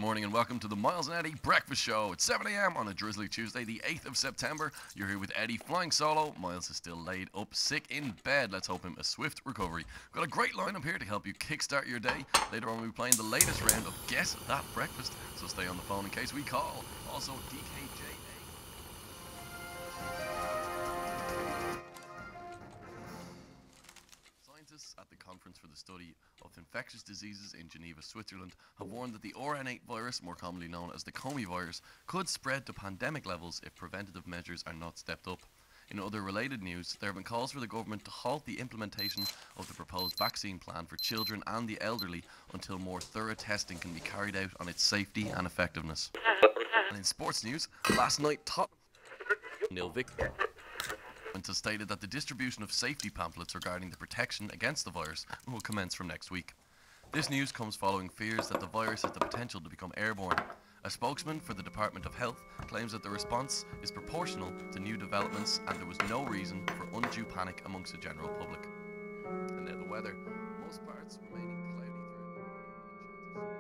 morning and welcome to the Miles and Eddie Breakfast Show. It's 7 a.m. on a drizzly Tuesday, the 8th of September. You're here with Eddie flying solo. Miles is still laid up sick in bed. Let's hope him a swift recovery. We've got a great lineup here to help you kickstart your day. Later on we'll be playing the latest round of Guess That Breakfast, so stay on the phone in case we call. Also DKJA. Scientists at the Conference for the Study of Infectious Diseases in Geneva, Switzerland, have warned that the RN8 virus, more commonly known as the Comey virus, could spread to pandemic levels if preventative measures are not stepped up. In other related news, there have been calls for the government to halt the implementation of the proposed vaccine plan for children and the elderly until more thorough testing can be carried out on its safety and effectiveness. And in sports news, last night Tottenham has stated that the distribution of safety pamphlets regarding the protection against the virus will commence from next week. This news comes following fears that the virus has the potential to become airborne. A spokesman for the Department of Health claims that the response is proportional to new developments and there was no reason for undue panic amongst the general public. And now the weather. Most parts remaining cloudy throughout.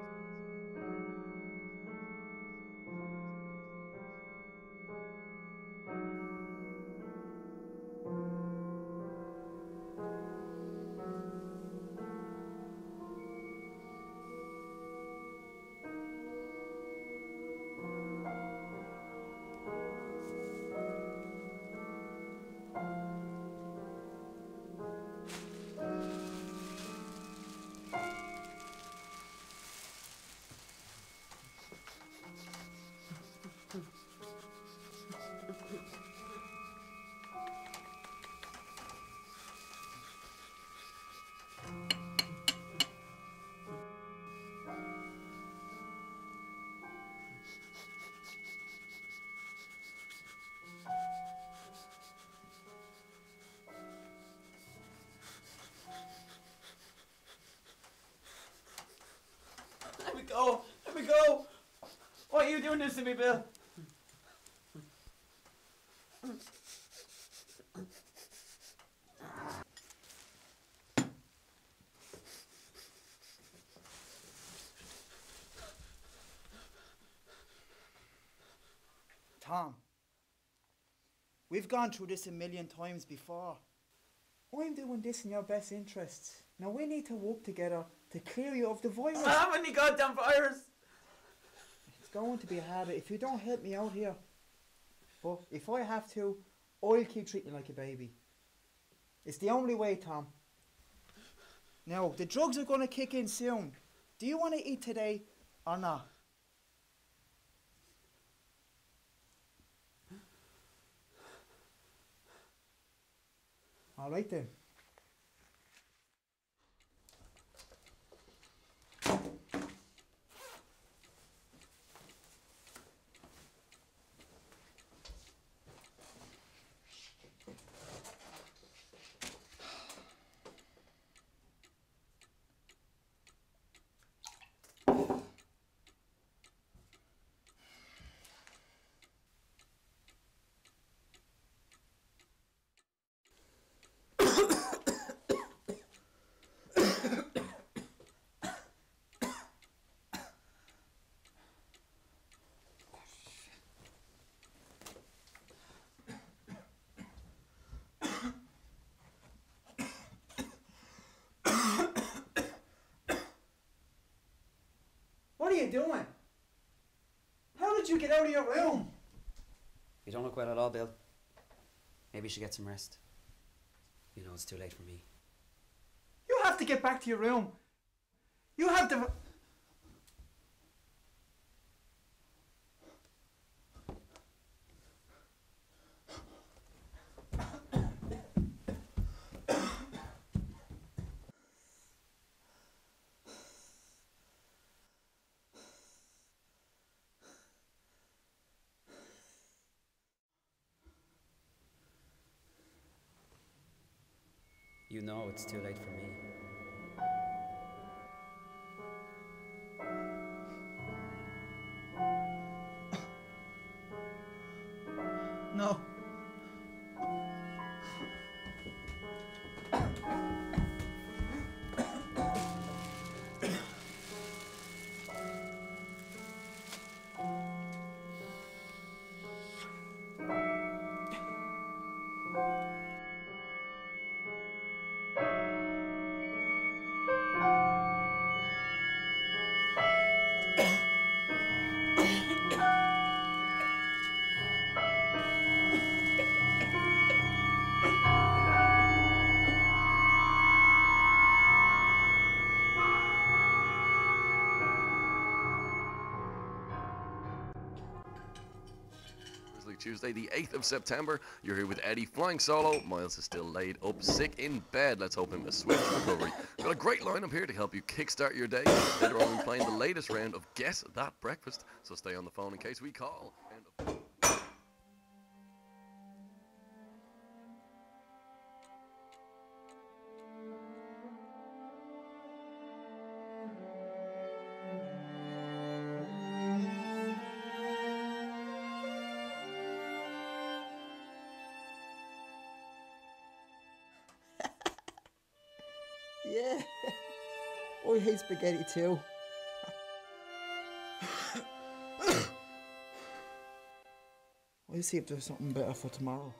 Let me go! Why are you doing this to me, Bill? Tom, we've gone through this a million times before. I'm doing this in your best interests. Now we need to work together to clear you of the virus. I haven't any goddamn virus! It's going to be a habit if you don't help me out here. But if I have to, I'll keep treating you like a baby. It's the only way, Tom. Now, the drugs are going to kick in soon. Do you want to eat today or not? All right then. What are you doing? How did you get out of your room? You don't look well at all, Bill. Maybe you should get some rest. You know it's too late for me. You have to get back to your room. You have to... You know it's too late for me. No. Tuesday, the 8th of September. You're here with Eddie flying solo. Miles is still laid up sick in bed. Let's hope him a swift recovery. We've got a great lineup here to help you kickstart your day. Later on, we're playing the latest round of Guess That Breakfast, so stay on the phone in case we call. Yeah. I hate spaghetti too. I'll see if there's something better for tomorrow.